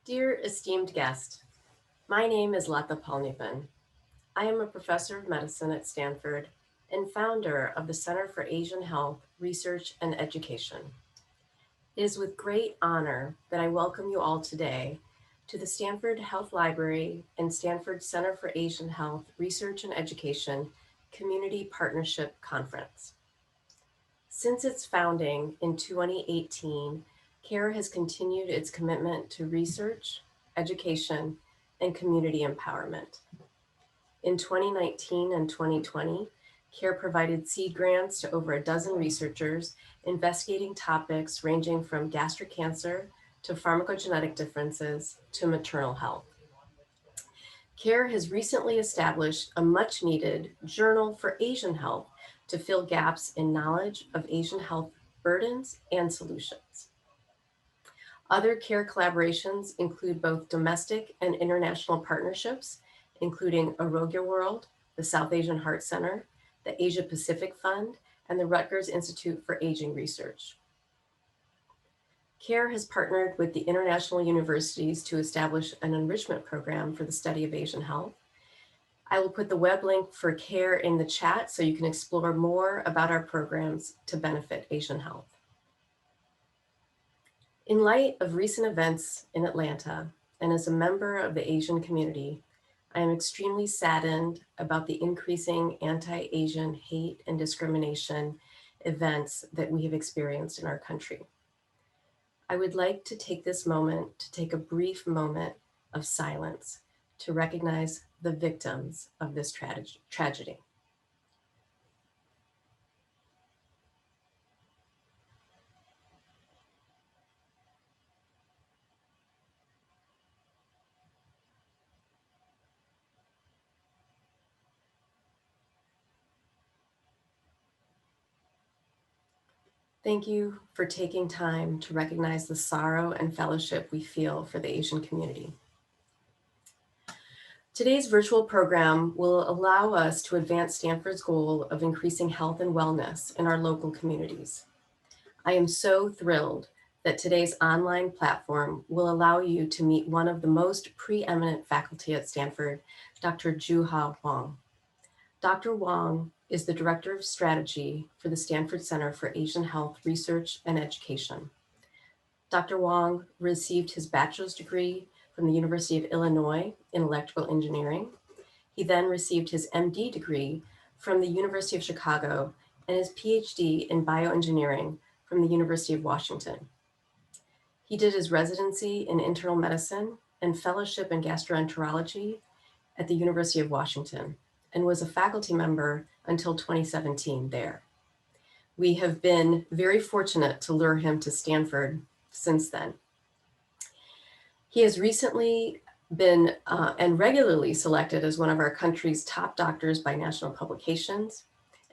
Dear esteemed guest, my name is Lata Palnipan. I am a professor of medicine at Stanford and founder of the Center for Asian Health, Research, and Education. It is with great honor that I welcome you all today to the Stanford Health Library and Stanford Center for Asian Health, Research, and Education Community Partnership Conference. Since its founding in 2018, CARE has continued its commitment to research, education, and community empowerment. In 2019 and 2020, CARE provided seed grants to over a dozen researchers investigating topics ranging from gastric cancer to pharmacogenetic differences to maternal health. CARE has recently established a much needed journal for Asian health to fill gaps in knowledge of Asian health burdens and solutions. Other CARE collaborations include both domestic and international partnerships, including Arogya World, the South Asian Heart Center, the Asia Pacific Fund, and the Rutgers Institute for Aging Research. CARE has partnered with the international universities to establish an enrichment program for the study of Asian health. I will put the web link for CARE in the chat so you can explore more about our programs to benefit Asian health. In light of recent events in Atlanta, and as a member of the Asian community, I am extremely saddened about the increasing anti-Asian hate and discrimination events that we have experienced in our country. I would like to take this moment to take a brief moment of silence to recognize the victims of this tragedy. Thank you for taking time to recognize the sorrow and fellowship we feel for the Asian community. Today's virtual program will allow us to advance Stanford's goal of increasing health and wellness in our local communities. I am so thrilled that today's online platform will allow you to meet one of the most preeminent faculty at Stanford, Dr. Joo Ha Hwang. Dr. Hwang is the Director of Strategy for the Stanford Center for Asian Health, Research, and Education. Dr. Hwang received his bachelor's degree from the University of Illinois in electrical engineering. He then received his MD degree from the University of Chicago and his PhD in bioengineering from the University of Washington. He did his residency in internal medicine and fellowship in gastroenterology at the University of Washington and was a faculty member until 2017 there. We have been very fortunate to lure him to Stanford since then. He has recently been and regularly selected as one of our country's top doctors by national publications.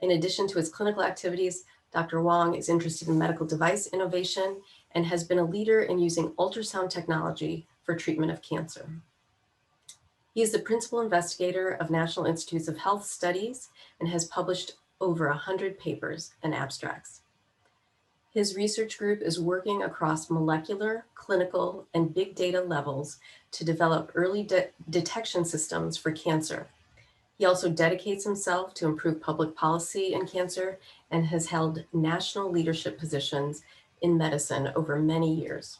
In addition to his clinical activities, Dr. Hwang is interested in medical device innovation and has been a leader in using ultrasound technology for treatment of cancer. He is the principal investigator of National Institutes of Health Studies and has published over 100 papers and abstracts. His research group is working across molecular, clinical, and big data levels to develop early detection systems for cancer. He also dedicates himself to improve public policy in cancer and has held national leadership positions in medicine over many years.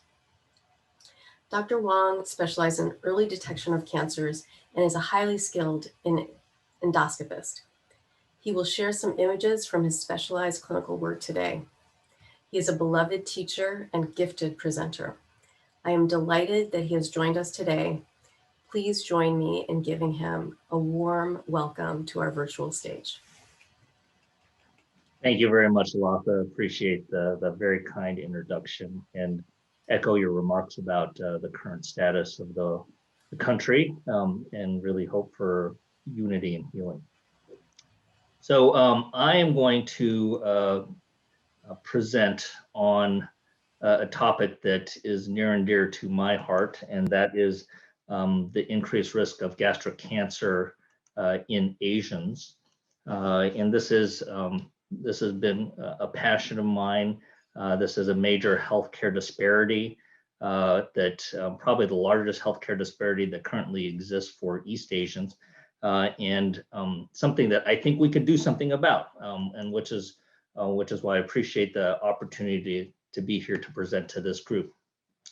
Dr. Hwang specializes in early detection of cancers and is a highly skilled endoscopist. He will share some images from his specialized clinical work today. He is a beloved teacher and gifted presenter. I am delighted that he has joined us today. Please join me in giving him a warm welcome to our virtual stage. Thank you very much, Latha. Appreciate the very kind introduction and echo your remarks about the current status of the country and really hope for unity and healing. So I am going to present on a topic that is near and dear to my heart, and that is the increased risk of gastric cancer in Asians. And this has been a passion of mine. This is a major healthcare disparity probably the largest healthcare disparity that currently exists for East Asians, and something that I think we could do something about, and which is why I appreciate the opportunity to be here to present to this group.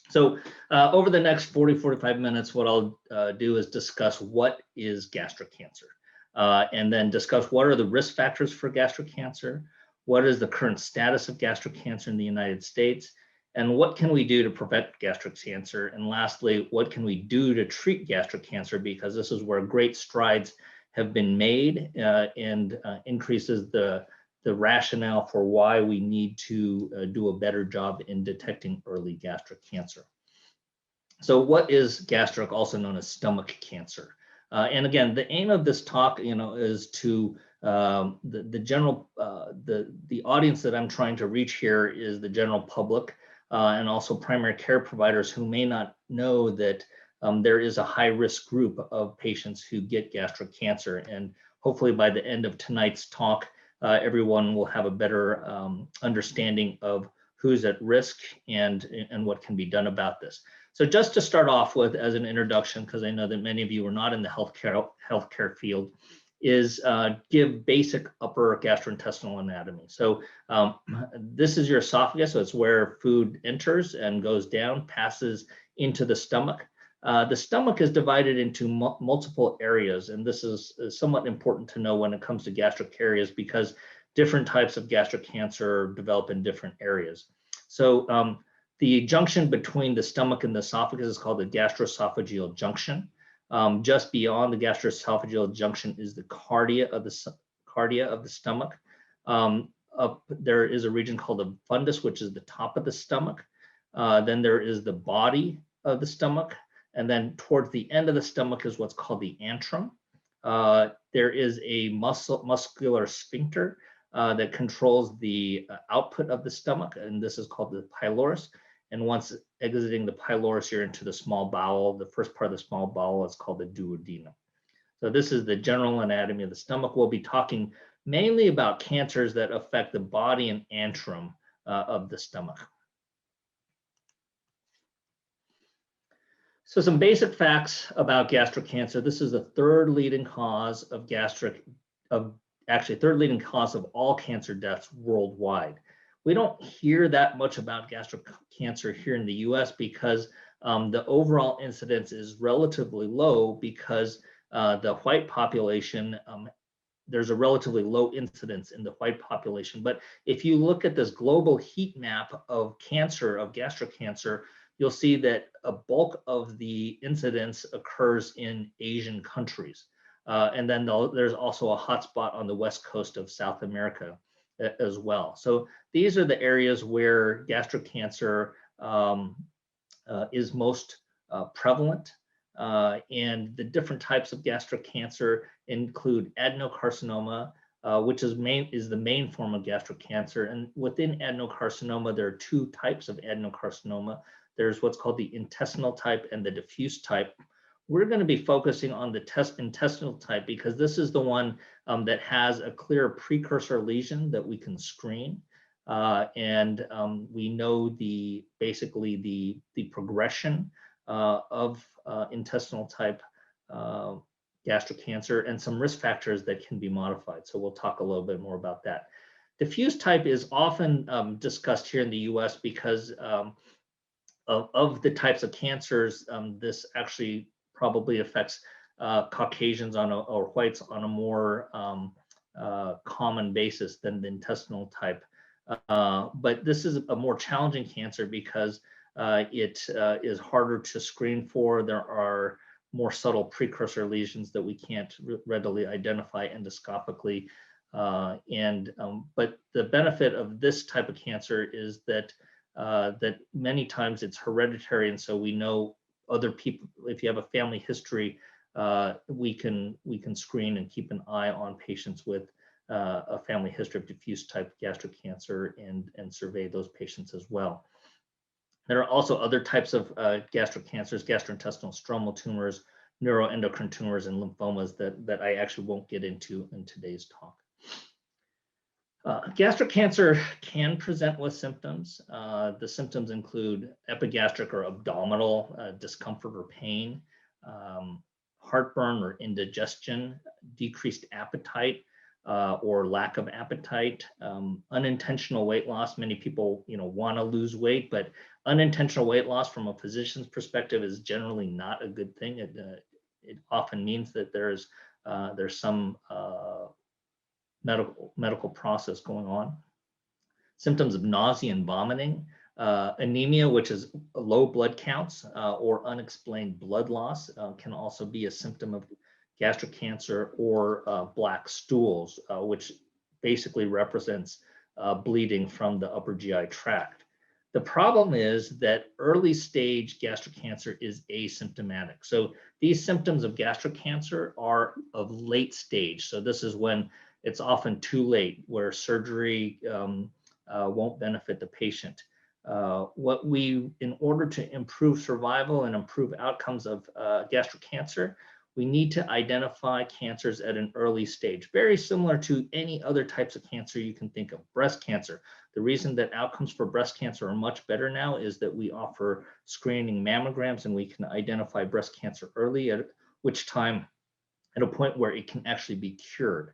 So over the next 45 minutes, what I'll do is discuss what is gastric cancer, and then discuss what are the risk factors for gastric cancer, what is the current status of gastric cancer in the United States, and what can we do to prevent gastric cancer, and lastly, what can we do to treat gastric cancer, because this is where great strides have been made and increases the rationale for why we need to do a better job in detecting early gastric cancer. So what is gastric, also known as stomach cancer? And again, the aim of this talk, is to the general, the audience that I'm trying to reach here is the general public and also primary care providers who may not know that there is a high risk group of patients who get gastric cancer. And hopefully by the end of tonight's talk, everyone will have a better understanding of who's at risk and what can be done about this. So just to start off with as an introduction, because I know that many of you are not in the healthcare field, is give basic upper gastrointestinal anatomy. So this is your esophagus, so it's where food enters and goes down, passes into the stomach. The stomach is divided into multiple areas, and this is somewhat important to know when it comes to gastric areas because different types of gastric cancer develop in different areas. So the junction between the stomach and the esophagus is called the gastroesophageal junction. Just beyond the gastroesophageal junction is the cardia of the stomach. There is a region called the fundus, which is the top of the stomach. Then there is the body of the stomach. And then towards the end of the stomach is what's called the antrum. There is a muscular sphincter that controls the output of the stomach, and this is called the pylorus. And once exiting the pylorus, you're into the small bowel. The first part of the small bowel is called the duodenum. So this is the general anatomy of the stomach. We'll be talking mainly about cancers that affect the body and antrum of the stomach. So some basic facts about gastric cancer. This is the third leading cause of third leading cause of all cancer deaths worldwide. We don't hear that much about gastric cancer here in the US because the overall incidence is relatively low because the white population, there's a relatively low incidence in the white population. But if you look at this global heat map of cancer, of gastric cancer, you'll see that a bulk of the incidence occurs in Asian countries. And then there's also a hotspot on the west coast of South America as well. So these are the areas where gastric cancer is most prevalent. And the different types of gastric cancer include adenocarcinoma, which is the main form of gastric cancer. And within adenocarcinoma, there are two types of adenocarcinoma. There's what's called the intestinal type and the diffuse type. We're going to be focusing on the intestinal type because this is the one that has a clear precursor lesion that we can screen. And we know basically the progression of intestinal type gastric cancer and some risk factors that can be modified. So we'll talk a little bit more about that. Diffuse type is often discussed here in the US because of the types of cancers, this actually probably affects Caucasians or whites on a more common basis than the intestinal type. But this is a more challenging cancer because it is harder to screen for. There are more subtle precursor lesions that we can't readily identify endoscopically. But the benefit of this type of cancer is that many times it's hereditary, and so we know other people, if you have a family history, we can screen and keep an eye on patients with a family history of diffuse type gastric cancer and survey those patients as well. There are also other types of gastric cancers, gastrointestinal stromal tumors, neuroendocrine tumors, and lymphomas that I actually won't get into in today's talk. Gastric cancer can present with symptoms. The symptoms include epigastric or abdominal discomfort or pain, heartburn or indigestion, decreased appetite or lack of appetite, unintentional weight loss. Many people, want to lose weight, but unintentional weight loss from a physician's perspective is generally not a good thing. It often means that there's some medical process going on. Symptoms of nausea and vomiting, anemia, which is low blood counts or unexplained blood loss, can also be a symptom of gastric cancer, or black stools, which basically represents bleeding from the upper GI tract. The problem is that early stage gastric cancer is asymptomatic. So these symptoms of gastric cancer are of late stage. So this is when it's often too late, where surgery won't benefit the patient. In order to improve survival and improve outcomes of gastric cancer, we need to identify cancers at an early stage, very similar to any other types of cancer you can think of. Breast cancer. The reason that outcomes for breast cancer are much better now is that we offer screening mammograms, and we can identify breast cancer early, at which time, at a point where it can actually be cured.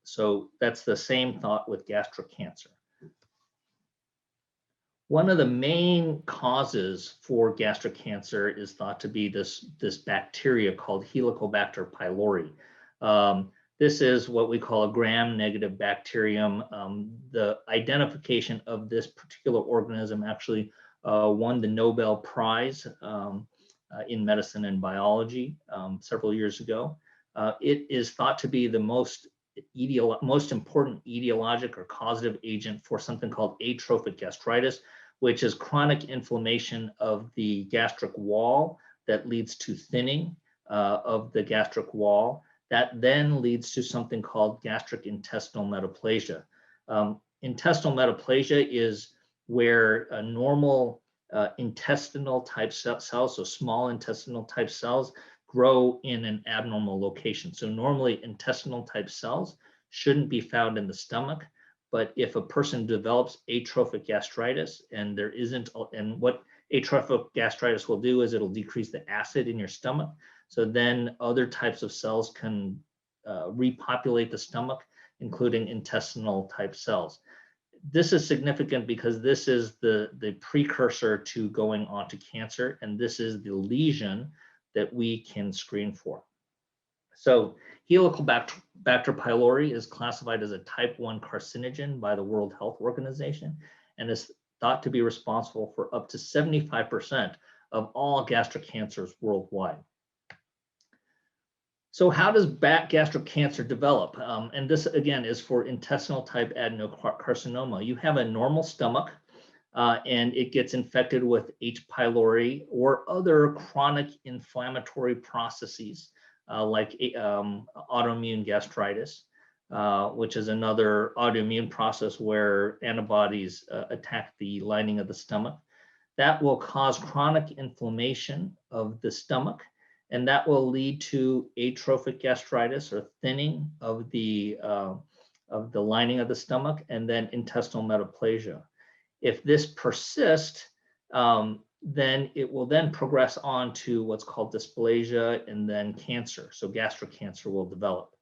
So that's the same thought with gastric cancer. One of the main causes for gastric cancer is thought to be this bacteria called Helicobacter pylori. This is what we call a gram-negative bacterium. The identification of this particular organism actually won the Nobel Prize in medicine and biology several years ago. It is thought to be the most important etiologic or causative agent for something called atrophic gastritis, which is chronic inflammation of the gastric wall that leads to thinning of the gastric wall. That then leads to something called gastric intestinal metaplasia. Intestinal metaplasia is where a normal intestinal type cells, so small intestinal type cells, grow in an abnormal location. So normally intestinal type cells shouldn't be found in the stomach, but if a person develops atrophic gastritis and there isn't, and what atrophic gastritis will do is it'll decrease the acid in your stomach. So then other types of cells can repopulate the stomach, including intestinal type cells. This is significant because this is the precursor to going on to cancer, and this is the lesion that we can screen for. So Helicobacter pylori is classified as a type 1 carcinogen by the World Health Organization and is thought to be responsible for up to 75% of all gastric cancers worldwide. So how does gastric cancer develop? And this, again, is for intestinal type adenocarcinoma. You have a normal stomach, and it gets infected with H. pylori or other chronic inflammatory processes like autoimmune gastritis, which is another autoimmune process where antibodies attack the lining of the stomach. That will cause chronic inflammation of the stomach, and that will lead to atrophic gastritis or thinning of the lining of the stomach, and then intestinal metaplasia. If this persists, then it will then progress on to what's called dysplasia and then cancer. So gastric cancer will develop.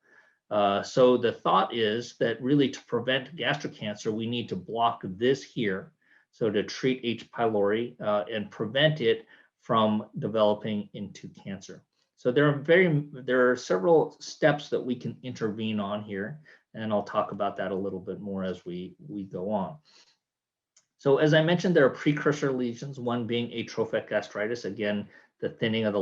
So the thought is that really to prevent gastric cancer, we need to block this here. So to treat H. pylori and prevent it from developing into cancer. So there are several steps that we can intervene on here, and I'll talk about that a little bit more as we go on. So as I mentioned, there are precursor lesions, one being atrophic gastritis, again, the thinning of the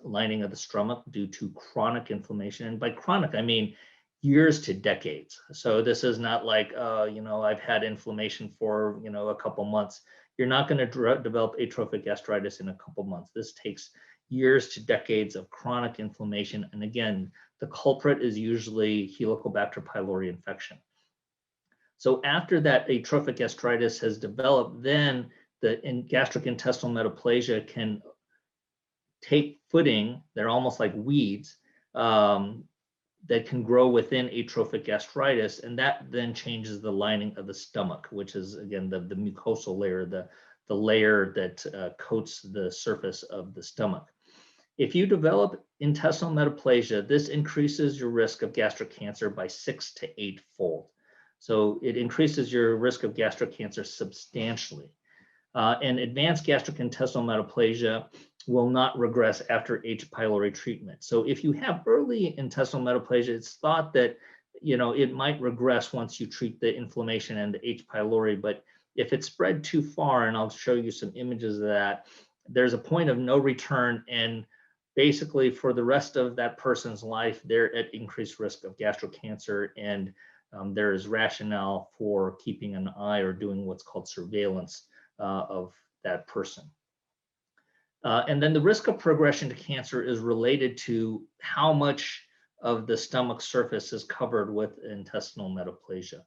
lining of the stomach due to chronic inflammation. And by chronic, I mean years to decades. So this is not like, I've had inflammation for, a couple months. You're not going to develop atrophic gastritis in a couple months. This takes years to decades of chronic inflammation. And again, the culprit is usually Helicobacter pylori infection. So after that atrophic gastritis has developed, then the gastric intestinal metaplasia can take footing. They're almost like weeds, that can grow within atrophic gastritis, and that then changes the lining of the stomach, which is again the mucosal layer, the layer that coats the surface of the stomach. If you develop intestinal metaplasia, this increases your risk of gastric cancer by 6 to 8-fold. So it increases your risk of gastric cancer substantially. And advanced gastric intestinal metaplasia will not regress after H. pylori treatment. So if you have early intestinal metaplasia, it's thought that it might regress once you treat the inflammation and the H. pylori, but if it's spread too far, and I'll show you some images of that, there's a point of no return, and basically for the rest of that person's life, they're at increased risk of gastric cancer, and there is rationale for keeping an eye or doing what's called surveillance of that person. And then the risk of progression to cancer is related to how much of the stomach surface is covered with intestinal metaplasia,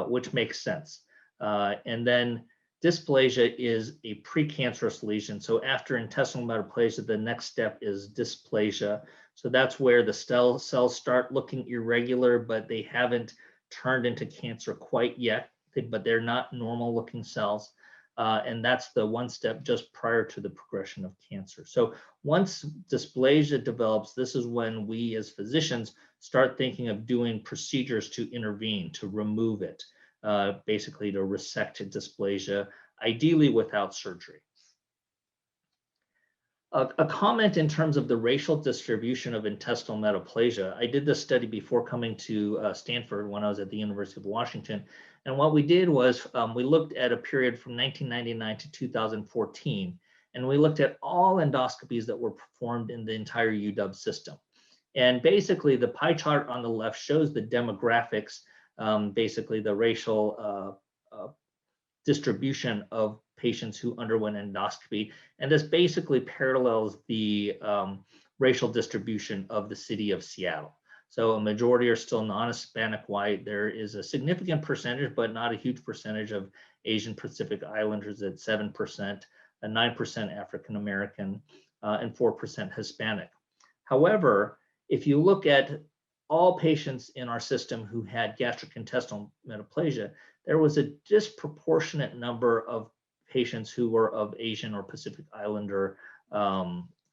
which makes sense. And then dysplasia is a precancerous lesion. So after intestinal metaplasia, the next step is dysplasia. So that's where the cells start looking irregular, but they haven't turned into cancer quite yet, but they're not normal looking cells. And that's the one step just prior to the progression of cancer. So once dysplasia develops, this is when we as physicians start thinking of doing procedures to intervene, to remove it, basically to resect dysplasia, ideally without surgery. A comment in terms of the racial distribution of intestinal metaplasia. I did this study before coming to Stanford when I was at the University of Washington. And what we did was we looked at a period from 1999 to 2014, and we looked at all endoscopies that were performed in the entire UW system. And basically the pie chart on the left shows the demographics, basically the racial distribution of patients who underwent endoscopy. And this basically parallels the racial distribution of the city of Seattle. So a majority are still non-Hispanic white. There is a significant percentage, but not a huge percentage, of Asian Pacific Islanders at 7%, 9% African American, and 4% Hispanic. However, if you look at all patients in our system who had gastric intestinal metaplasia, there was a disproportionate number of patients who were of Asian or Pacific Islander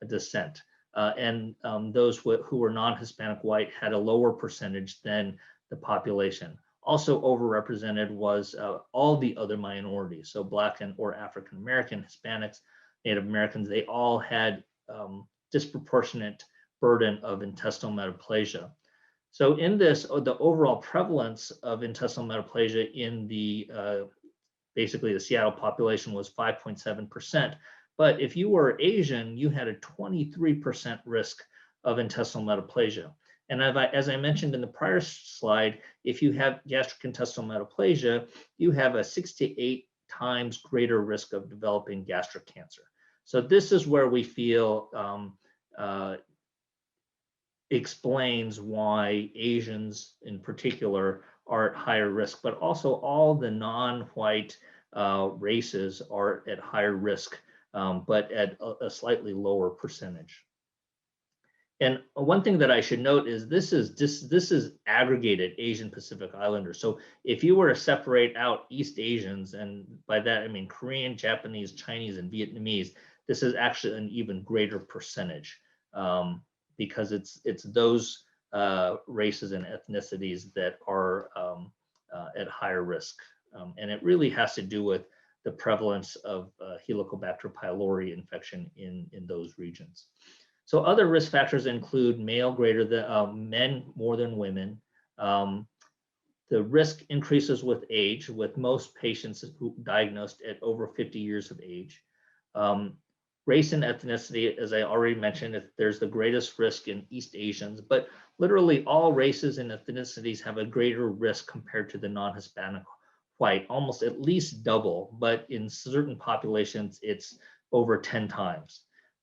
descent. And those who were non-Hispanic white had a lower percentage than the population. Also overrepresented was all the other minorities. So Black or African American, Hispanics, Native Americans, they all had disproportionate burden of intestinal metaplasia. So in this, the overall prevalence of intestinal metaplasia in the basically the Seattle population was 5.7%. But if you were Asian, you had a 23% risk of intestinal metaplasia. And as I mentioned in the prior slide, if you have gastric intestinal metaplasia, you have a 6 to 8 times greater risk of developing gastric cancer. So this is where we feel explains why Asians in particular are at higher risk, but also all the non-white races are at higher risk, but at a slightly lower percentage. And one thing that I should note is this is aggregated Asian Pacific Islanders. So if you were to separate out East Asians, and by that I mean Korean, Japanese, Chinese, and Vietnamese, this is actually an even greater percentage. Because it's those races and ethnicities that are at higher risk. And it really has to do with the prevalence of Helicobacter pylori infection in those regions. So other risk factors include male greater than men more than women. The risk increases with age, with most patients who diagnosed at over 50 years of age. Race and ethnicity, as I already mentioned, there's the greatest risk in East Asians, but literally all races and ethnicities have a greater risk compared to the non-Hispanic white, almost at least double, but in certain populations, it's over 10 times.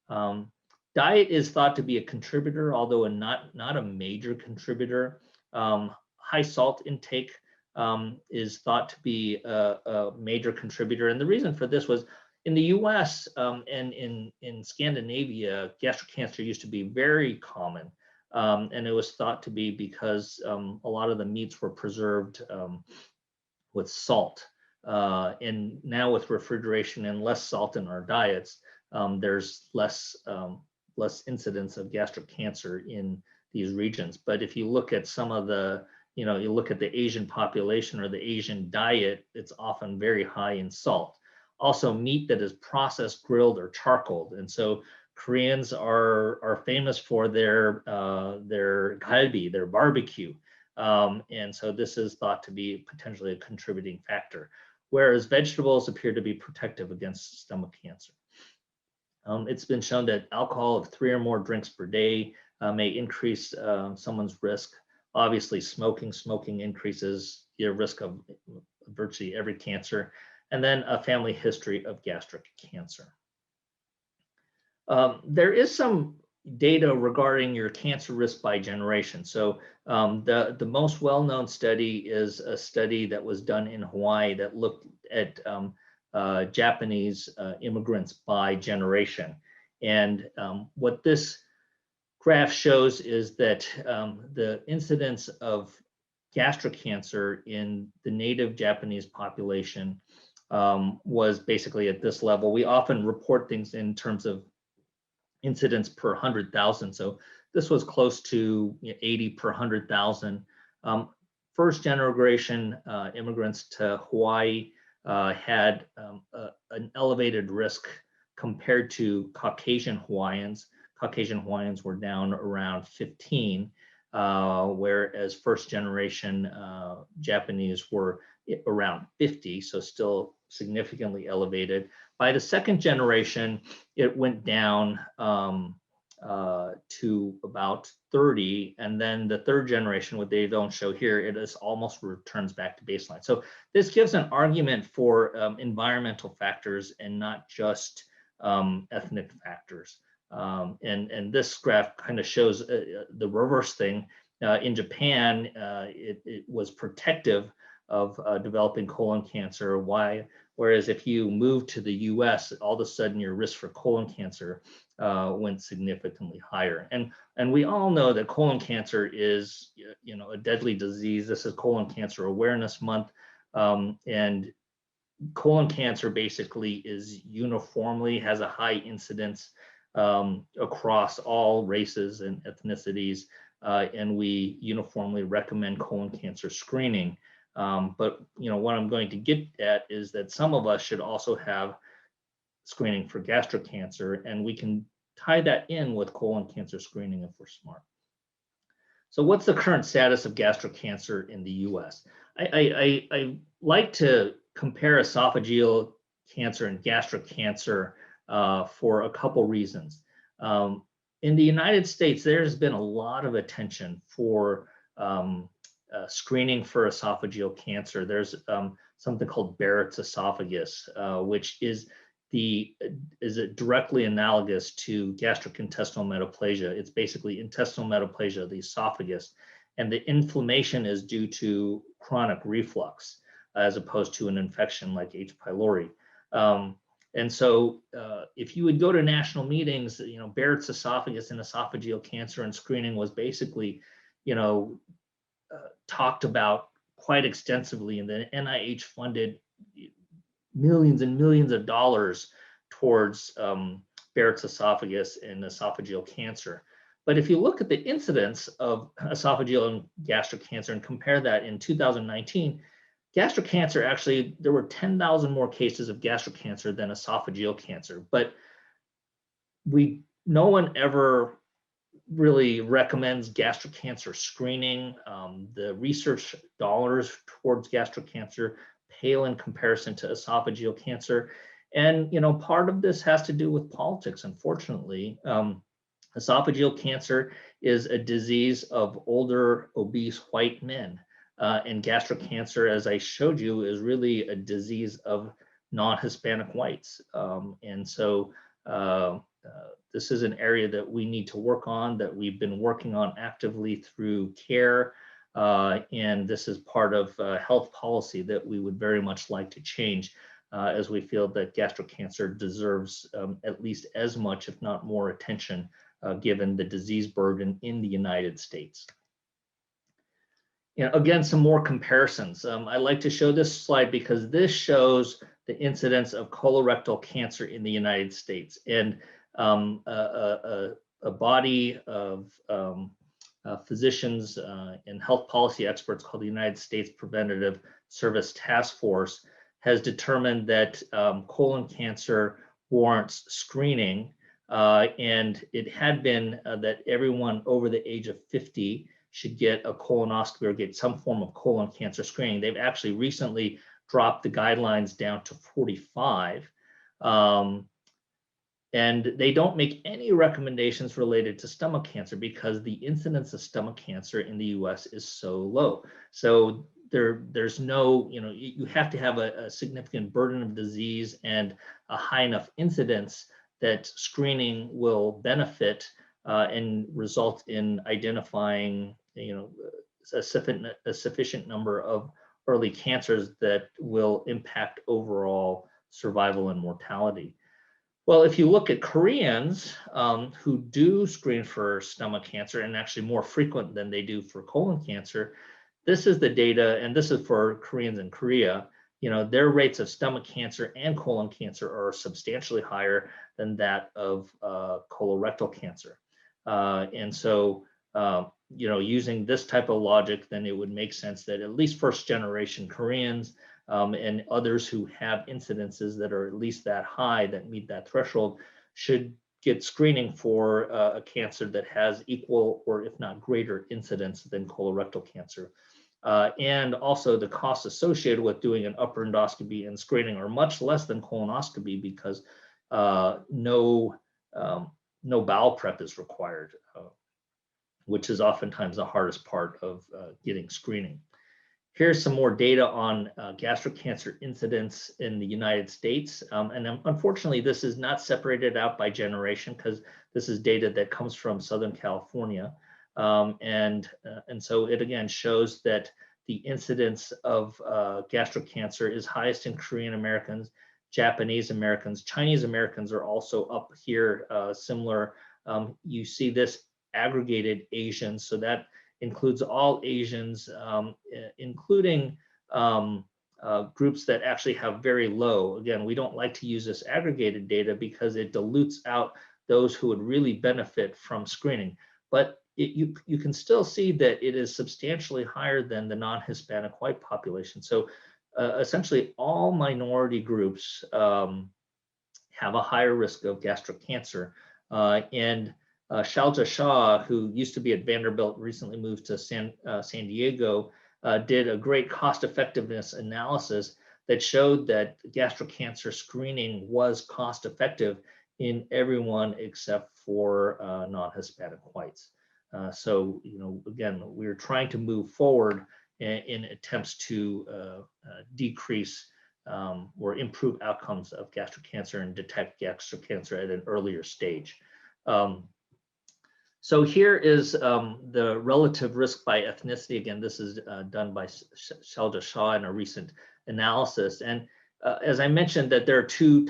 Diet is thought to be a contributor, although not a major contributor. High salt intake is thought to be a major contributor. And the reason for this was, in the US and in Scandinavia, gastric cancer used to be very common. And it was thought to be because a lot of the meats were preserved with salt. And now with refrigeration and less salt in our diets, there's less incidence of gastric cancer in these regions. But if you look at some of the, you look at the Asian population or the Asian diet, it's often very high in salt. Also, meat that is processed, grilled, or charcoaled. And so Koreans are famous for their galbi, their barbecue. And so this is thought to be potentially a contributing factor, whereas vegetables appear to be protective against stomach cancer. It's been shown that alcohol of 3 or more drinks per day may increase someone's risk. Obviously, smoking increases your risk of virtually every cancer, and then a family history of gastric cancer. There is some data regarding your cancer risk by generation. So the most well-known study is a study that was done in Hawaii that looked at Japanese immigrants by generation. And what this graph shows is that the incidence of gastric cancer in the native Japanese population was basically at this level. We often report things in terms of incidence per 100,000. So this was close to 80 per 100,000. First generation immigrants to Hawaii had an elevated risk compared to Caucasian Hawaiians. Caucasian Hawaiians were down around 15, whereas first generation Japanese were around 50, so still significantly elevated. By the second generation, it went down to about 30, and then the third generation, what they don't show here, it is almost returns back to baseline. So this gives an argument for environmental factors and not just ethnic factors. And this graph kind of shows the reverse thing. In Japan, it was protective of developing colon cancer. Why? Whereas if you move to the US, all of a sudden your risk for colon cancer went significantly higher. And we all know that colon cancer is, a deadly disease. This is Colon Cancer Awareness Month. And colon cancer basically is uniformly has a high incidence across all races and ethnicities. And we uniformly recommend colon cancer screening. But what I'm going to get at is that some of us should also have screening for gastric cancer, and we can tie that in with colon cancer screening if we're smart. So what's the current status of gastric cancer in the US? I like to compare esophageal cancer and gastric cancer for a couple reasons. In the United States, there's been a lot of attention for screening for esophageal cancer. There's something called Barrett's esophagus, which is directly analogous to gastrointestinal metaplasia. It's basically intestinal metaplasia of the esophagus, and the inflammation is due to chronic reflux as opposed to an infection like H. pylori. And so if you would go to national meetings, Barrett's esophagus and esophageal cancer and screening was basically, talked about quite extensively, and the NIH funded millions and millions of dollars towards Barrett's esophagus and esophageal cancer. But if you look at the incidence of esophageal and gastric cancer and compare that in 2019, gastric cancer, actually, there were 10,000 more cases of gastric cancer than esophageal cancer. But no one ever really recommends gastric cancer screening. The research dollars towards gastric cancer pale in comparison to esophageal cancer. And, part of this has to do with politics, unfortunately. Esophageal cancer is a disease of older, obese white men. And gastric cancer, as I showed you, is really a disease of non-Hispanic whites. And so this is an area that we need to work on, that we've been working on actively through CARE. And this is part of health policy that we would very much like to change, as we feel that gastric cancer deserves at least as much, if not more, attention given the disease burden in the United States. Again, some more comparisons. I like to show this slide because this shows the incidence of colorectal cancer in the United States. And a body of physicians and health policy experts called the United States Preventative Service Task Force has determined that colon cancer warrants screening. And it had been that everyone over the age of 50 should get a colonoscopy or get some form of colon cancer screening. They've actually recently dropped the guidelines down to 45. And they don't make any recommendations related to stomach cancer because the incidence of stomach cancer in the US is so low. So there's no, you have to have a significant burden of disease and a high enough incidence that screening will benefit and result in identifying, a sufficient number of early cancers that will impact overall survival and mortality. Well, if you look at Koreans who do screen for stomach cancer, and actually more frequent than they do for colon cancer, this is the data, and this is for Koreans in Korea. Their rates of stomach cancer and colon cancer are substantially higher than that of colorectal cancer. And so, using this type of logic, then it would make sense that at least first generation Koreans and others who have incidences that are at least that high, that meet that threshold, should get screening for a cancer that has equal or if not greater incidence than colorectal cancer. And also the costs associated with doing an upper endoscopy and screening are much less than colonoscopy because no bowel prep is required, which is oftentimes the hardest part of getting screening. Here's some more data on gastric cancer incidence in the United States. And unfortunately, this is not separated out by generation because this is data that comes from Southern California. And so it again shows that the incidence of gastric cancer is highest in Korean Americans, Japanese Americans. Chinese Americans are also up here, similar. You see this aggregated Asians, so that includes all Asians, including groups that actually have very low. Again, we don't like to use this aggregated data because it dilutes out those who would really benefit from screening. But you can still see that it is substantially higher than the non-Hispanic white population. So essentially all minority groups have a higher risk of gastric cancer. And Shailja Shah, who used to be at Vanderbilt, recently moved to San Diego, did a great cost effectiveness analysis that showed that gastric cancer screening was cost effective in everyone except for non-Hispanic whites. So, again, we're trying to move forward in attempts to decrease or improve outcomes of gastric cancer and detect gastric cancer at an earlier stage. So here is the relative risk by ethnicity. Again, this is done by Shailja Shah in a recent analysis. And as I mentioned, that there are two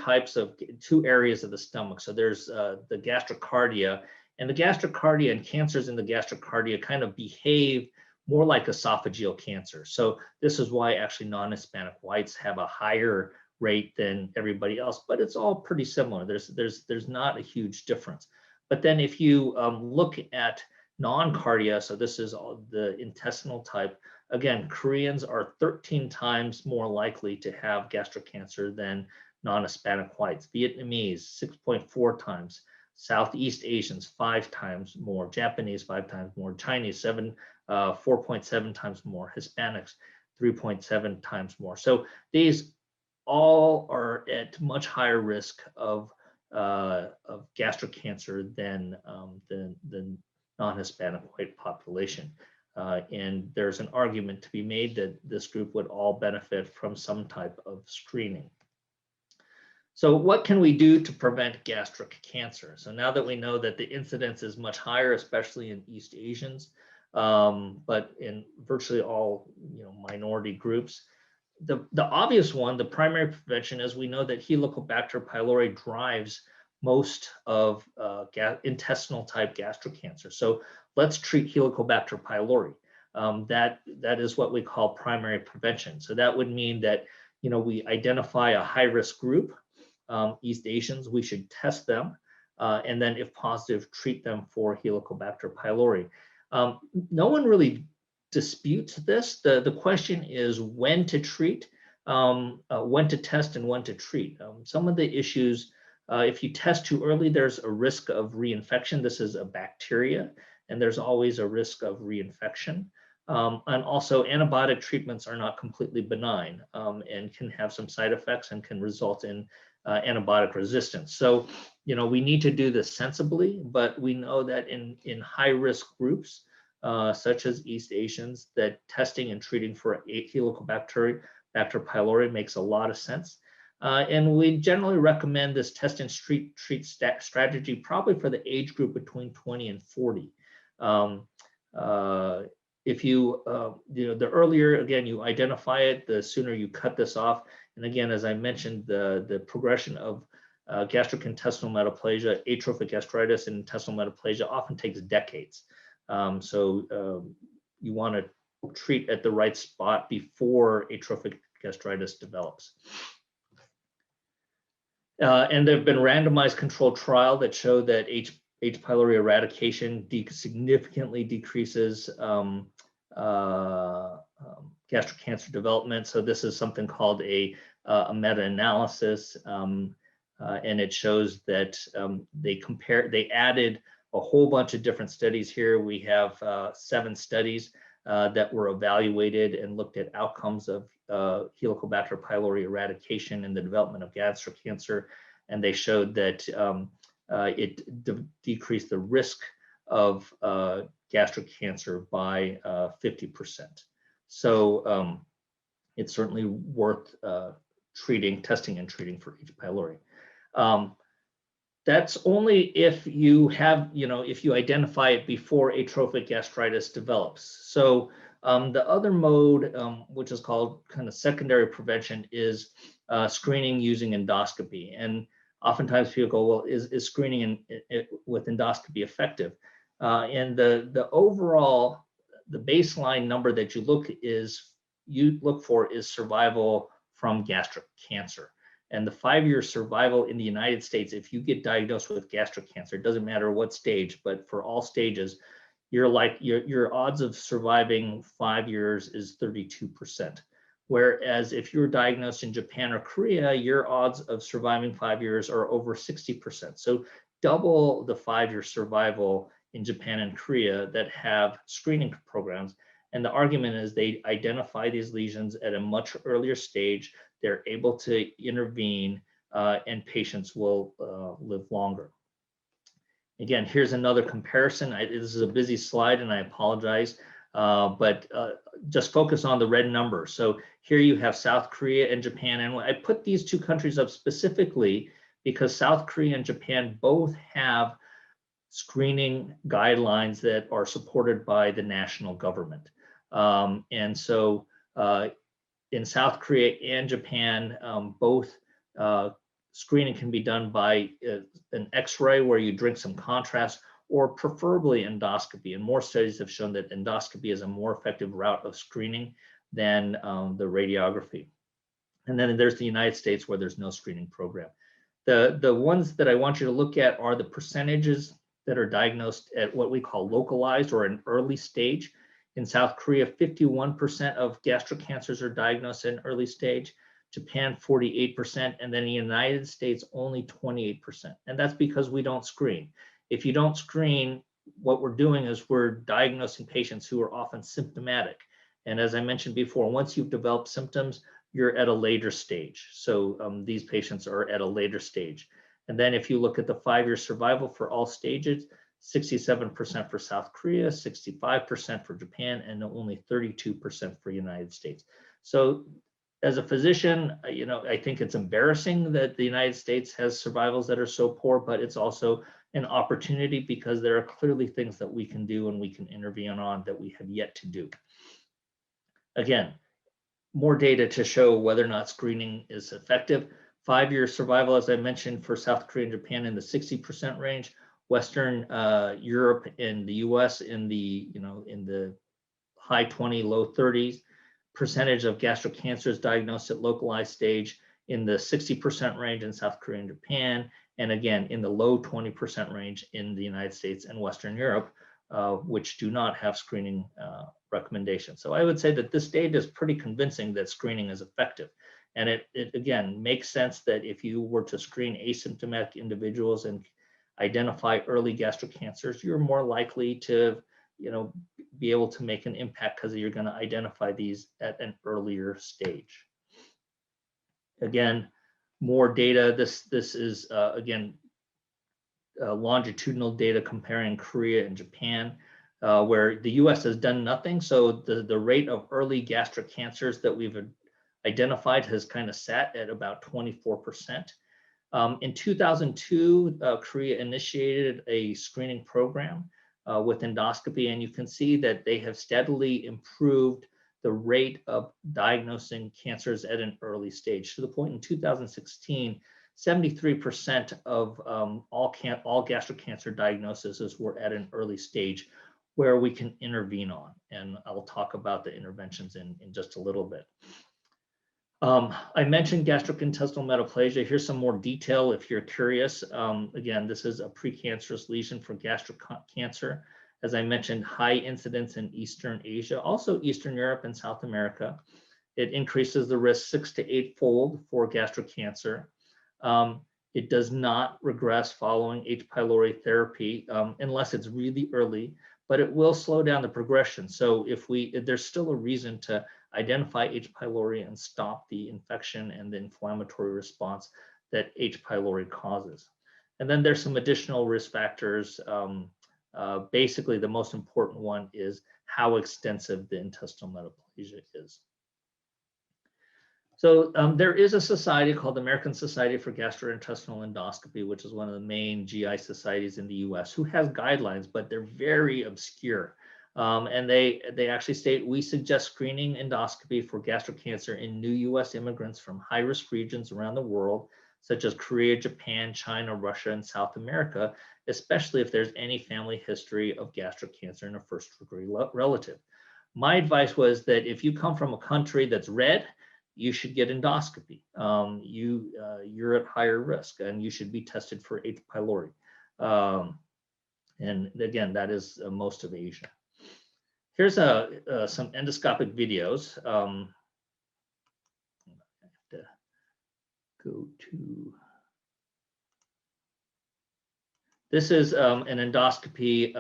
areas of the stomach. So there's the gastrocardia, and the gastrocardia and cancers in the gastrocardia kind of behave more like esophageal cancer. So this is why actually non-Hispanic whites have a higher rate than everybody else, but it's all pretty similar. There's not a huge difference. But then if you look at non-cardia, so this is all the intestinal type, again, Koreans are 13 times more likely to have gastric cancer than non-Hispanic whites. Vietnamese, 6.4 times. Southeast Asians, 5 times more. Japanese, 5 times more. Chinese, 4.7 times more. Hispanics, 3.7 times more. So these all are at much higher risk of gastric cancer than the non-Hispanic white population. And there's an argument to be made that this group would all benefit from some type of screening. So what can we do to prevent gastric cancer? So now that we know that the incidence is much higher, especially in East Asians, but in virtually all minority groups, the obvious one, the primary prevention, is we know that Helicobacter pylori drives most of intestinal type gastric cancer. So let's treat Helicobacter pylori. That is what we call primary prevention. So that would mean that, we identify a high-risk group, East Asians, we should test them, and then if positive, treat them for Helicobacter pylori. No one really disputes this. The question is when to treat, when to test, and when to treat. Some of the issues, if you test too early, there's a risk of reinfection. This is a bacteria, and there's always a risk of reinfection. And also antibiotic treatments are not completely benign, and can have some side effects and can result in antibiotic resistance. So, we need to do this sensibly, but we know that in high-risk groups, such as East Asians, that testing and treating for Helicobacter pylori makes a lot of sense. And we generally recommend this test and treat strategy probably for the age group between 20 and 40. If you, the earlier, again, you identify it, the sooner you cut this off. And again, as I mentioned, the progression of gastrointestinal metaplasia, atrophic gastritis, and intestinal metaplasia often takes decades. So you want to treat at the right spot before atrophic gastritis develops. And there have been randomized controlled trial that show that H. pylori eradication significantly decreases gastric cancer development. So this is something called a meta-analysis, and it shows that they added a whole bunch of different studies here. We have 7 studies that were evaluated and looked at outcomes of Helicobacter pylori eradication in the development of gastric cancer, and they showed that it decreased the risk of gastric cancer by 50%. So it's certainly worth testing and treating for H. pylori. That's only if you have, if you identify it before atrophic gastritis develops. So the other mode, which is called kind of secondary prevention, is screening using endoscopy. And oftentimes people go, well, is screening with endoscopy effective? And the overall, the baseline number that you look for is survival from gastric cancer. And the 5-year survival in the United States, if you get diagnosed with gastric cancer, it doesn't matter what stage, but for all stages, your odds of surviving 5 years is 32%. Whereas if you're diagnosed in Japan or Korea, your odds of surviving 5 years are over 60%. So double the 5-year survival in Japan and Korea that have screening programs. And the argument is they identify these lesions at a much earlier stage. They're able to intervene, and patients will live longer. Again, here's another comparison. This is a busy slide, and I apologize, but just focus on the red numbers. So here you have South Korea and Japan, and I put these 2 countries up specifically because South Korea and Japan both have screening guidelines that are supported by the national government. And so in South Korea and Japan, both screening can be done by an X-ray where you drink some contrast, or preferably endoscopy. And more studies have shown that endoscopy is a more effective route of screening than the radiography. And then there's the United States, where there's no screening program. The ones that I want you to look at are the percentages that are diagnosed at what we call localized or an early stage. In South Korea, 51% of gastric cancers are diagnosed in early stage, Japan 48%, and then the United States only 28%. And that's because we don't screen. If you don't screen, what we're doing is we're diagnosing patients who are often symptomatic. And as I mentioned before, once you've developed symptoms, you're at a later stage. So these patients are at a later stage. And then if you look at the 5-year survival for all stages, 67% for South Korea, 65% for Japan, and only 32% for United States. So as a physician, I think it's embarrassing that the United States has survivals that are so poor, but it's also an opportunity because there are clearly things that we can do and we can intervene on that we have yet to do. Again, more data to show whether or not screening is effective. 5-year survival, as I mentioned, for South Korea and Japan in the 60% range, Western Europe and the US in the, in the high 20, low 30s. Percentage of gastric cancers diagnosed at localized stage in the 60% range in South Korea and Japan, and again, in the low 20% range in the United States and Western Europe, which do not have screening recommendations. So I would say that this data is pretty convincing that screening is effective. And it again makes sense that if you were to screen asymptomatic individuals and identify early gastric cancers, you're more likely to, be able to make an impact because you're going to identify these at an earlier stage. Again, more data. This is again longitudinal data comparing Korea and Japan, where the U.S. has done nothing. So the rate of early gastric cancers that we've identified has kind of sat at about 24%. In 2002, Korea initiated a screening program with endoscopy, and you can see that they have steadily improved the rate of diagnosing cancers at an early stage, to the point in 2016, 73% of all gastric cancer diagnoses were at an early stage where we can intervene on. And I'll talk about the interventions in just a little bit. I mentioned gastrointestinal metaplasia. Here's some more detail if you're curious. Again, this is a precancerous lesion for gastric cancer. As I mentioned, high incidence in Eastern Asia, also Eastern Europe and South America. It increases the risk 6 to 8-fold for gastric cancer. It does not regress following H. pylori therapy unless it's really early, but it will slow down the progression. So if there's still a reason to identify H. pylori and stop the infection and the inflammatory response that H. pylori causes. And then there's some additional risk factors. Basically, the most important one is how extensive the intestinal metaplasia is. So there is a society called the American Society for Gastrointestinal Endoscopy, which is one of the main GI societies in the US, who has guidelines, but they're very obscure. And they actually state, we suggest screening endoscopy for gastric cancer in new US immigrants from high-risk regions around the world, such as Korea, Japan, China, Russia, and South America, especially if there's any family history of gastric cancer in a first-degree relative. My advice was that if you come from a country that's red, you should get endoscopy. You're at higher risk, and you should be tested for H. pylori. And again, that is most of Asia. Here's some endoscopic videos. I have to go to. This is an endoscopy.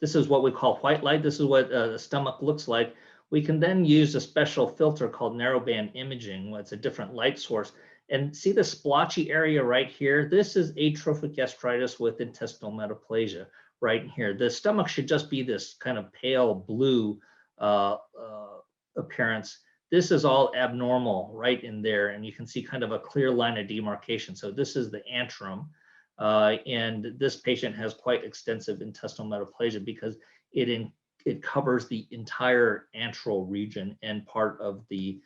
This is what we call white light. This is what the stomach looks like. We can then use a special filter called narrowband imaging. It's a different light source. And see the splotchy area right here? This is atrophic gastritis with intestinal metaplasia right here. The stomach should just be this kind of pale blue appearance. This is all abnormal right in there. And you can see kind of a clear line of demarcation. So this is the antrum. And this patient has quite extensive intestinal metaplasia because it covers the entire antral region and part of the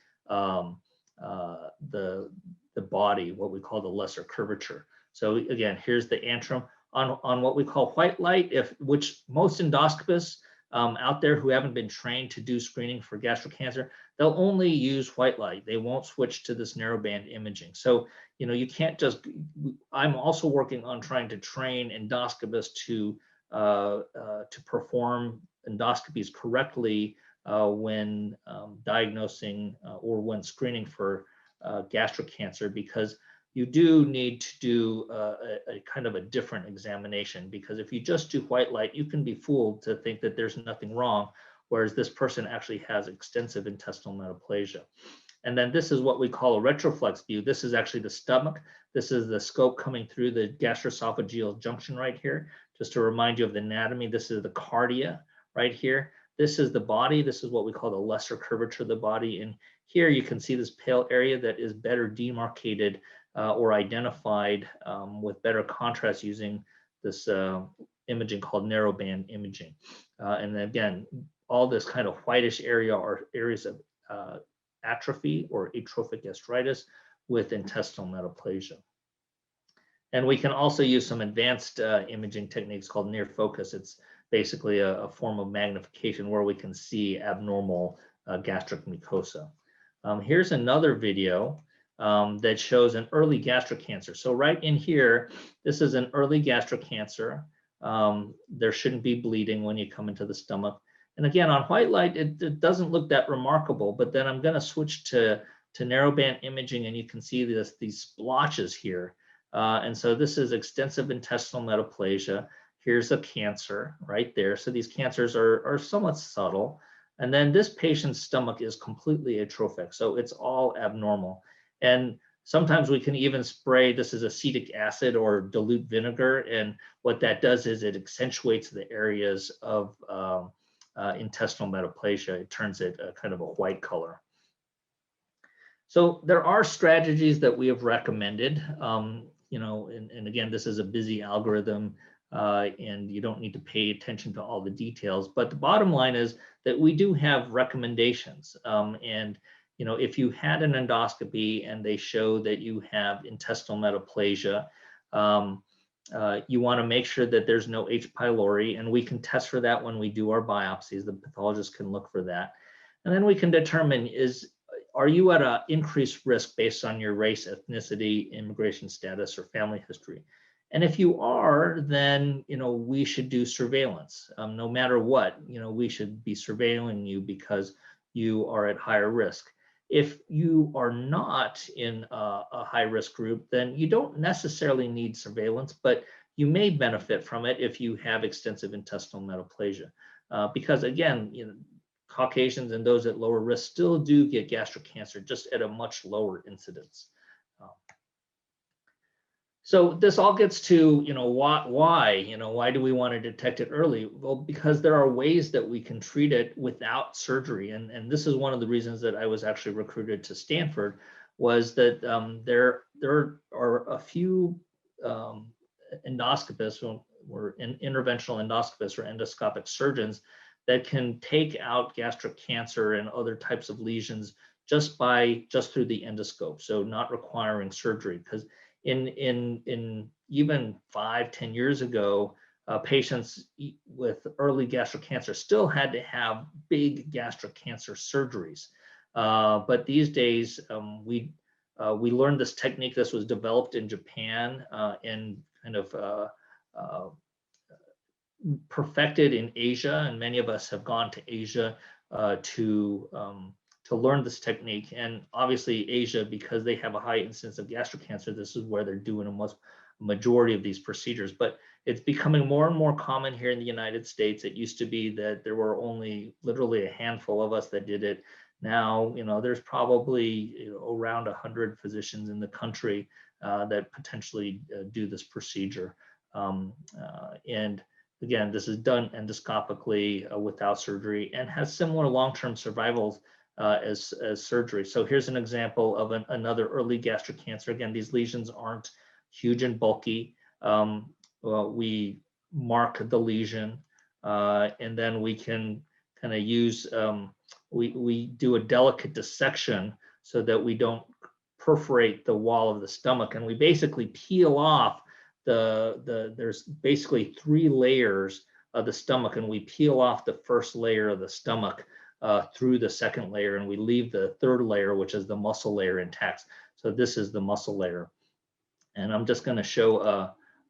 body, what we call the lesser curvature. So again, here's the antrum on what we call white light, which most endoscopists out there who haven't been trained to do screening for gastric cancer, they'll only use white light. They won't switch to this narrowband imaging. So, you can't just, I'm also working on trying to train endoscopists to perform endoscopies correctly when diagnosing or when screening for gastric cancer, because you do need to do a kind of a different examination, because if you just do white light, you can be fooled to think that there's nothing wrong, whereas this person actually has extensive intestinal metaplasia. And then this is what we call a retroflex view. This is actually the stomach. This is the scope coming through the gastroesophageal junction right here. Just to remind you of the anatomy, this is the cardia right here. This is the body. This is what we call the lesser curvature of the body. And here you can see this pale area that is better demarcated or identified with better contrast using this imaging called narrowband imaging. And then again, all this kind of whitish area are areas of atrophy or atrophic gastritis with intestinal metaplasia. And we can also use some advanced imaging techniques called near focus. It's basically a form of magnification where we can see abnormal gastric mucosa. Here's another video that shows an early gastric cancer. So right in here, this is an early gastric cancer. There shouldn't be bleeding when you come into the stomach. And again, on white light, it doesn't look that remarkable, but then I'm gonna switch to narrowband imaging and you can see these splotches here. And so this is extensive intestinal metaplasia. Here's a cancer right there. So these cancers are somewhat subtle. And then this patient's stomach is completely atrophic. So it's all abnormal. And sometimes we can even spray, this is acetic acid or dilute vinegar. And what that does is it accentuates the areas of intestinal metaplasia. It turns it kind of a white color. So there are strategies that we have recommended. And again, this is a busy algorithm and you don't need to pay attention to all the details, but the bottom line is that we do have recommendations. If you had an endoscopy and they show that you have intestinal metaplasia, you want to make sure that there's no H. pylori, and we can test for that when we do our biopsies. The pathologist can look for that. And then we can determine are you at an increased risk based on your race, ethnicity, immigration status, or family history? And if you are, then we should do surveillance. No matter what, we should be surveilling you because you are at higher risk. If you are not in a high risk group, then you don't necessarily need surveillance, but you may benefit from it if you have extensive intestinal metaplasia. Because again, Caucasians and those at lower risk still do get gastric cancer, just at a much lower incidence. So this all gets to, why do we want to detect it early? Well, because there are ways that we can treat it without surgery. And this is one of the reasons that I was actually recruited to Stanford, was that there are a few endoscopists or interventional endoscopists or endoscopic surgeons that can take out gastric cancer and other types of lesions just through the endoscope, so not requiring surgery. Because in even 5-10 years ago, patients with early gastric cancer still had to have big gastric cancer surgeries. But these days, we learned this technique. This was developed in Japan and kind of perfected in Asia, and many of us have gone to Asia to learn this technique. And obviously Asia, because they have a high incidence of gastric cancer, this is where they're doing a majority of these procedures. But it's becoming more and more common here in the United States. It used to be that there were only literally a handful of us that did it. Now, there's probably around 100 physicians in the country that potentially do this procedure. And again, this is done endoscopically without surgery and has similar long-term survivals as surgery. So here's an example of another early gastric cancer. Again, these lesions aren't huge and bulky. We mark the lesion and then we can kind of use, we do a delicate dissection so that we don't perforate the wall of the stomach, and we basically peel off there's basically 3 layers of the stomach, and we peel off the first layer of the stomach through the second layer, and we leave the third layer, which is the muscle layer, intact. So this is the muscle layer. And I'm just going to show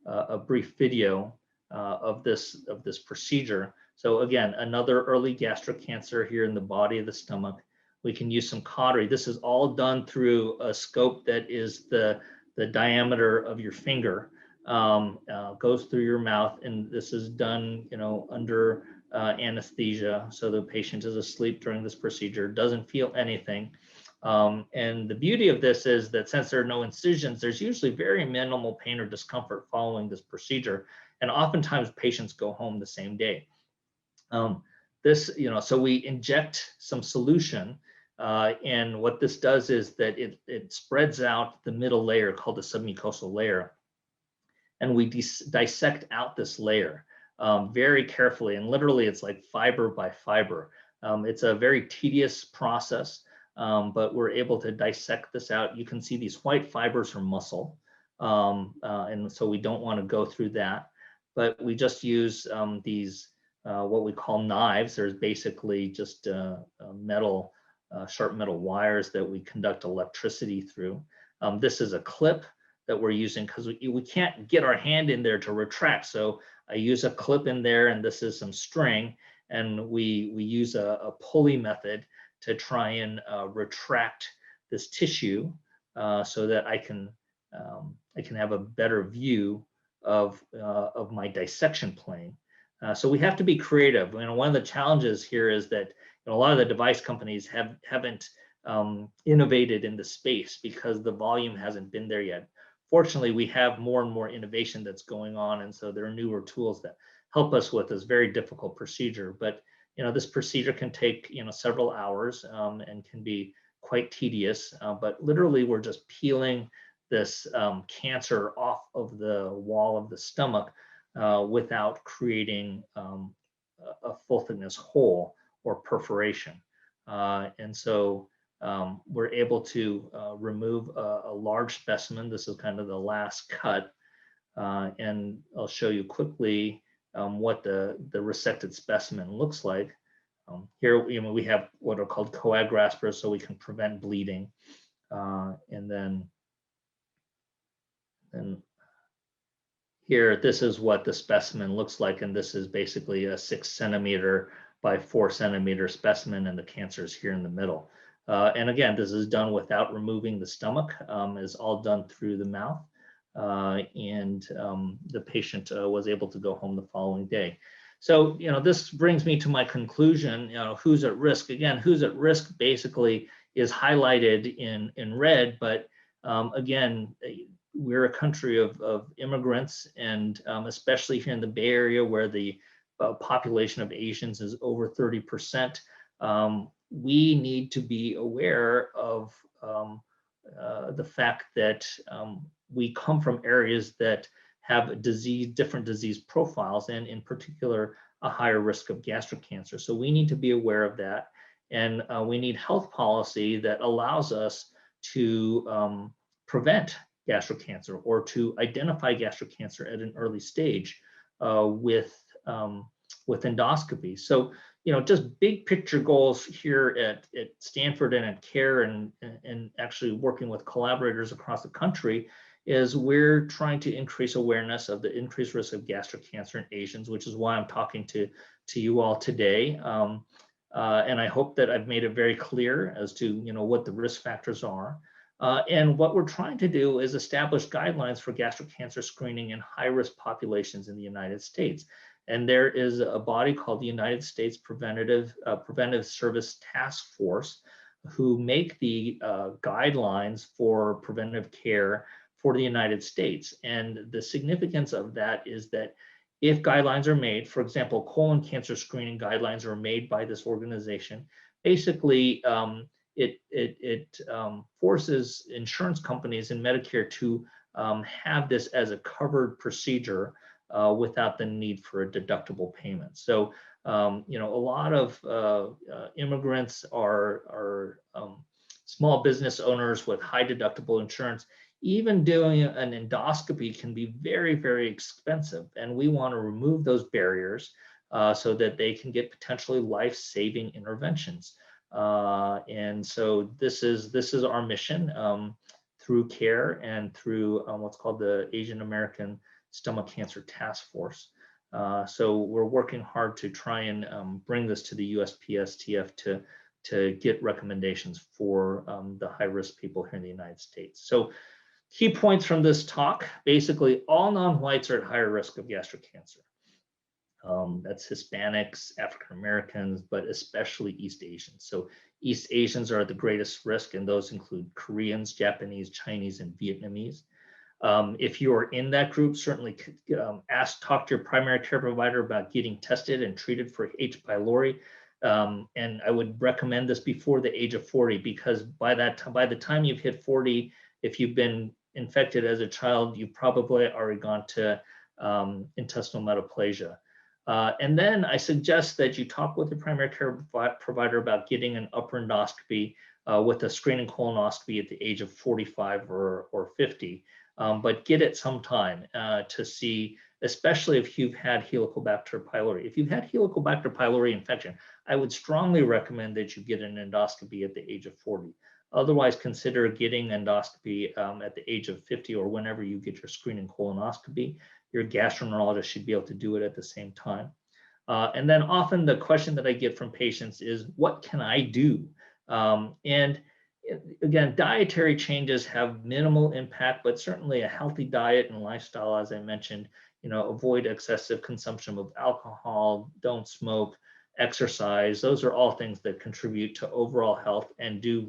a brief video of this procedure. So again, another early gastric cancer here in the body of the stomach. We can use some cautery. This is all done through a scope that is the diameter of your finger. Goes through your mouth, and this is done, under anesthesia. So the patient is asleep during this procedure, doesn't feel anything. And the beauty of this is that since there are no incisions, there's usually very minimal pain or discomfort following this procedure. And oftentimes patients go home the same day. So we inject some solution. And what this does is that it spreads out the middle layer called the submucosal layer. And we dissect out this layer very carefully. And literally it's like fiber by fiber. It's a very tedious process. but we're able to dissect this out. You can see these white fibers are muscle, and so we don't want to go through that, but we just use these what we call knives. There's basically just metal, sharp metal wires that we conduct electricity through. This is a clip that we're using because we can't get our hand in there to retract. So I use a clip in there, and this is some string, and we use a pulley method to try and retract this tissue so that I can have a better view of my dissection plane. So we have to be creative. One of the challenges here is that a lot of the device companies haven't innovated in the space because the volume hasn't been there yet. Fortunately, we have more and more innovation that's going on, and so there are newer tools that help us with this very difficult procedure. But this procedure can take several hours and can be quite tedious. But literally, we're just peeling this cancer off of the wall of the stomach without creating a full thickness hole or perforation. And so we're able to remove a large specimen. This is kind of the last cut. And I'll show you quickly what the resected specimen looks like. Here, we have what are called coag graspers, so we can prevent bleeding. And then here, this is what the specimen looks like, and this is basically a 6 centimeter by 4 centimeter specimen, and the cancer is here in the middle. And again, this is done without removing the stomach. It's all done through the mouth, and the patient was able to go home the following day. So, this brings me to my conclusion. Who's at risk? Again, who's at risk basically is highlighted in red, but again, we're a country of immigrants, and especially here in the Bay Area, where the population of Asians is over 30%. We need to be aware of the fact that we come from areas that have different disease profiles, and in particular, a higher risk of gastric cancer. So we need to be aware of that. And we need health policy that allows us to prevent gastric cancer or to identify gastric cancer at an early stage with endoscopy. So, just big picture goals here at Stanford and at CARE and actually working with collaborators across the country is we're trying to increase awareness of the increased risk of gastric cancer in Asians, which is why I'm talking to you all today. And I hope that I've made it very clear as to what the risk factors are. And what we're trying to do is establish guidelines for gastric cancer screening in high-risk populations in the United States. And there is a body called the United States Preventive Service Task Force who make the guidelines for preventive care for the United States. And the significance of that is that if guidelines are made, for example, colon cancer screening guidelines are made by this organization, basically it forces insurance companies and Medicare to have this as a covered procedure without the need for a deductible payment. So, a lot of immigrants are small business owners with high deductible insurance. Even doing an endoscopy can be very, very expensive, and we want to remove those barriers so that they can get potentially life-saving interventions. And so this is our mission through CARE and through what's called the Asian American Stomach Cancer Task Force. So we're working hard to try and bring this to the USPSTF to get recommendations for the high-risk people here in the United States. So key points from this talk: basically, all non-whites are at higher risk of gastric cancer. That's Hispanics, African Americans, but especially East Asians. So East Asians are at the greatest risk, and those include Koreans, Japanese, Chinese, and Vietnamese. If you are in that group, certainly talk to your primary care provider about getting tested and treated for H. pylori. And I would recommend this before the age of 40, because by the time you've hit 40, if you've been infected as a child, you've probably already gone to intestinal metaplasia. And then I suggest that you talk with your primary care provider about getting an upper endoscopy with a screening colonoscopy at the age of 45 or 50, but get it sometime to see, especially if you've had Helicobacter pylori. If you've had Helicobacter pylori infection, I would strongly recommend that you get an endoscopy at the age of 40. Otherwise, consider getting endoscopy at the age of 50 or whenever you get your screening colonoscopy. Your gastroenterologist should be able to do it at the same time. And then often the question that I get from patients is, what can I do? And again, dietary changes have minimal impact, but certainly a healthy diet and lifestyle, as I mentioned, avoid excessive consumption of alcohol, don't smoke, exercise. Those are all things that contribute to overall health and do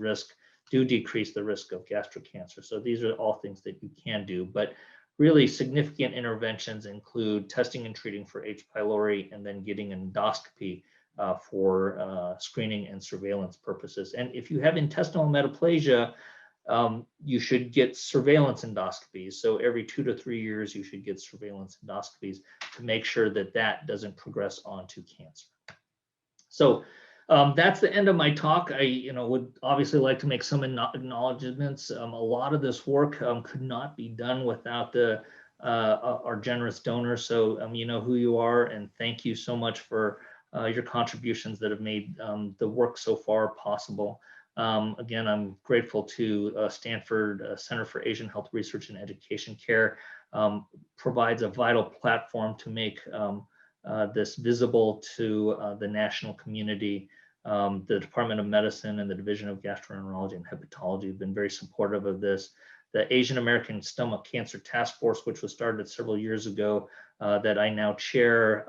decrease the risk of gastric cancer. So these are all things that you can do, but really significant interventions include testing and treating for H. pylori and then getting an endoscopy for screening and surveillance purposes. And if you have intestinal metaplasia, you should get surveillance endoscopies. So every 2 to 3 years, you should get surveillance endoscopies to make sure that that doesn't progress on to cancer. So that's the end of my talk. I would obviously like to make some acknowledgements. A lot of this work could not be done without our generous donors. So you know who you are, and thank you so much for your contributions that have made the work so far possible. Again, I'm grateful to Stanford Center for Asian Health Research and Education Care, provides a vital platform to make this visible to the national community. The Department of Medicine and the Division of Gastroenterology and Hepatology have been very supportive of this. The Asian American Stomach Cancer Task Force, which was started several years ago, that I now chair,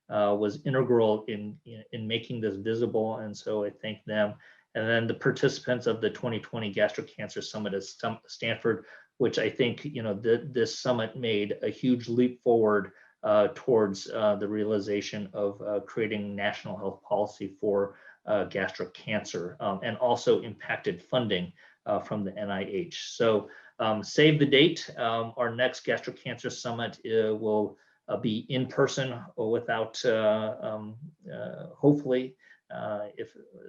was integral in making this visible, and so I thank them. And then the participants of the 2020 Gastric Cancer Summit at Stanford, which I think this summit made a huge leap forward towards the realization of creating national health policy for gastric cancer, and also impacted funding from the NIH. So save the date. Our next gastric cancer summit will be in person or without, hopefully,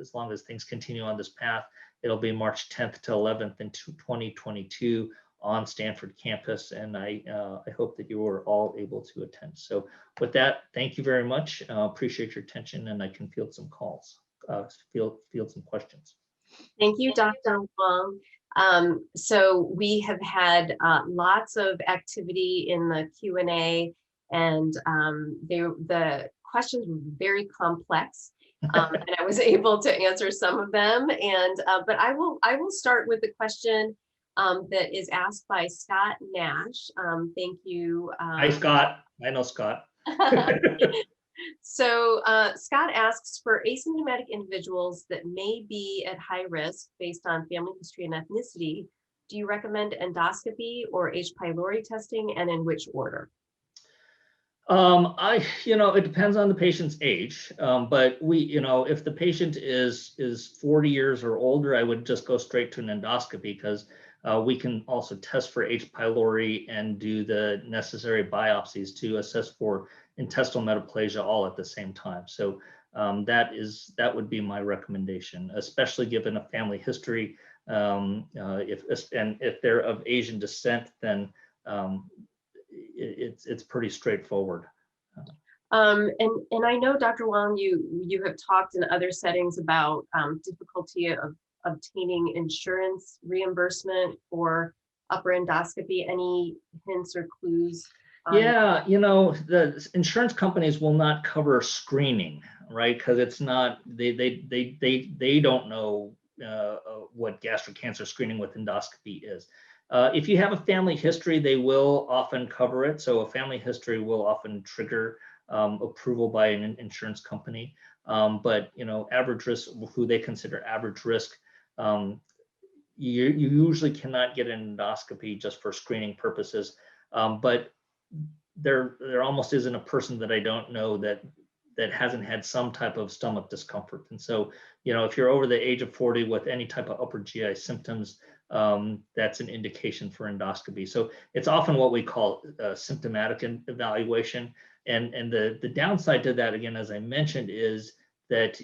as long as things continue on this path, it'll be March 10th to 11th in 2022 on Stanford campus, and I hope that you are all able to attend. So with that, thank you very much. Appreciate your attention, and I can field some calls, field some questions. Thank you, Dr. Hwang. So we have had lots of activity in the Q&A, and the questions were very complex, and I was able to answer some of them. And but I will start with the question that is asked by Scott Nash. Thank you. Hi, Scott. I know Scott. So Scott asks, for asymptomatic individuals that may be at high risk based on family history and ethnicity, do you recommend endoscopy or H. pylori testing, and in which order? It depends on the patient's age, but if the patient is 40 years or older, I would just go straight to an endoscopy, because we can also test for H. pylori and do the necessary biopsies to assess for intestinal metaplasia all at the same time. So that would be my recommendation, especially given a family history. If they're of Asian descent, then it's pretty straightforward. And I know, Dr. Hwang, you have talked in other settings about difficulty of obtaining insurance reimbursement for upper endoscopy. Any hints or clues? Yeah, the insurance companies will not cover screening, right? Because it's not, they don't know what gastric cancer screening with endoscopy is. If you have a family history, they will often cover it. So a family history will often trigger approval by an insurance company. But average risk, who they consider average risk, you usually cannot get an endoscopy just for screening purposes. But there almost isn't a person that I don't know that hasn't had some type of stomach discomfort. And so, if you're over the age of 40 with any type of upper GI symptoms, that's an indication for endoscopy. So it's often what we call symptomatic evaluation. And the downside to that, again, as I mentioned, is that,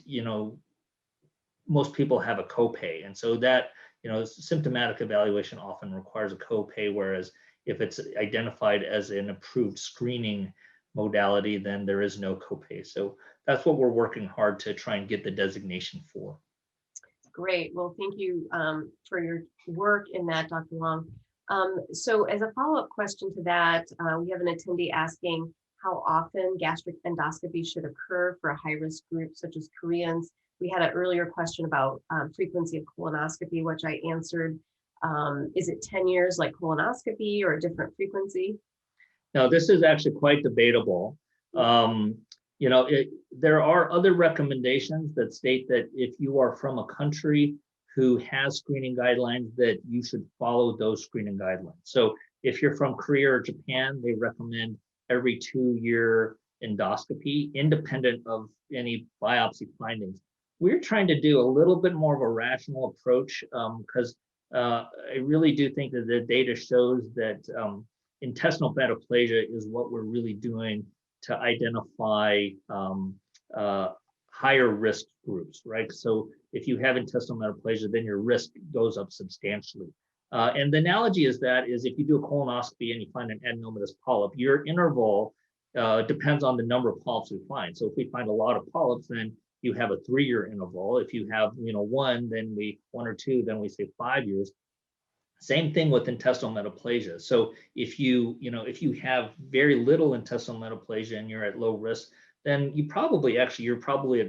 most people have a copay. And so that, symptomatic evaluation often requires a copay, whereas if it's identified as an approved screening modality, then there is no copay. So that's what we're working hard to try and get the designation for. Great. Well, thank you for your work in that, Dr. Wong. So as a follow-up question to that, we have an attendee asking how often gastric endoscopy should occur for a high-risk group such as Koreans. We had an earlier question about frequency of colonoscopy, which I answered. Is it 10 years like colonoscopy or a different frequency? Now, this is actually quite debatable. There are other recommendations that state that if you are from a country who has screening guidelines, that you should follow those screening guidelines. So if you're from Korea or Japan, they recommend every 2-year endoscopy, independent of any biopsy findings. We're trying to do a little bit more of a rational approach because I really do think that the data shows that intestinal metaplasia is what we're really doing to identify higher risk groups, right? So if you have intestinal metaplasia, then your risk goes up substantially. And the analogy is if you do a colonoscopy and you find an adenomatous polyp, your interval depends on the number of polyps we find. So if we find a lot of polyps, then you have a 3-year interval. If you have, 1, then 1 or 2, then we say 5 years. Same thing with intestinal metaplasia. So if you have very little intestinal metaplasia and you're at low risk, then you're probably at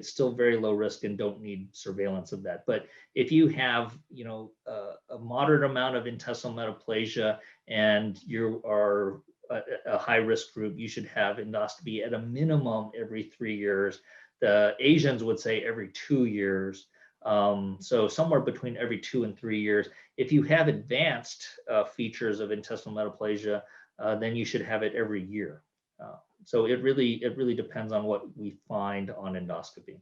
still very low risk and don't need surveillance of that. But if you have, a moderate amount of intestinal metaplasia and you are a high risk group, you should have endoscopy at a minimum every 3 years. The Asians would say every 2 years. So somewhere between every 2 and 3 years. If you have advanced features of intestinal metaplasia, then you should have it every year. So it really depends on what we find on endoscopy.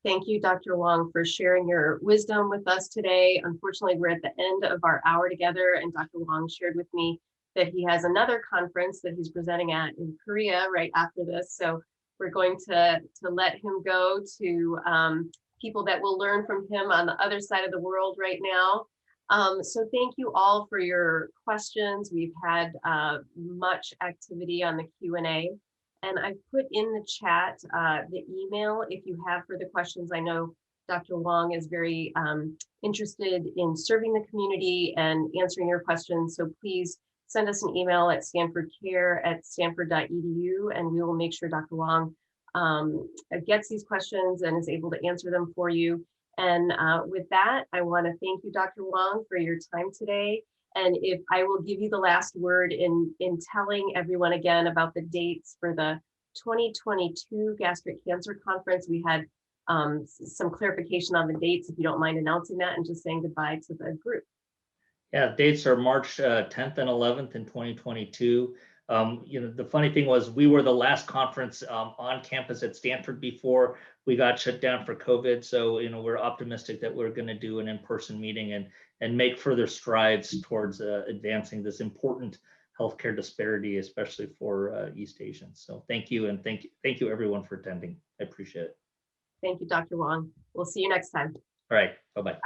Thank you, Dr. Wong, for sharing your wisdom with us today. Unfortunately, we're at the end of our hour together, and Dr. Wong shared with me that he has another conference that he's presenting at in Korea right after this. So we're going to let him go to people that will learn from him on the other side of the world right now. So thank you all for your questions. We've had much activity on the Q&A, and I've put in the chat the email if you have further questions. I know Dr. Wong is very interested in serving the community and answering your questions, so please send us an email at stanfordcare@stanford.edu, and we will make sure Dr. Wong gets these questions and is able to answer them for you. And with that, I want to thank you, Dr. Wong, for your time today. And if I will give you the last word in telling everyone again about the dates for the 2022 Gastric Cancer Conference. We had some clarification on the dates, if you don't mind announcing that and just saying goodbye to the group. Yeah, dates are March 10th and 11th in 2022. The funny thing was we were the last conference on campus at Stanford before we got shut down for COVID. So, we're optimistic that we're going to do an in-person meeting and make further strides towards advancing this important healthcare disparity, especially for East Asians. So thank you. And thank you everyone for attending. I appreciate it. Thank you, Dr. Wong. We'll see you next time. All right. Bye-bye.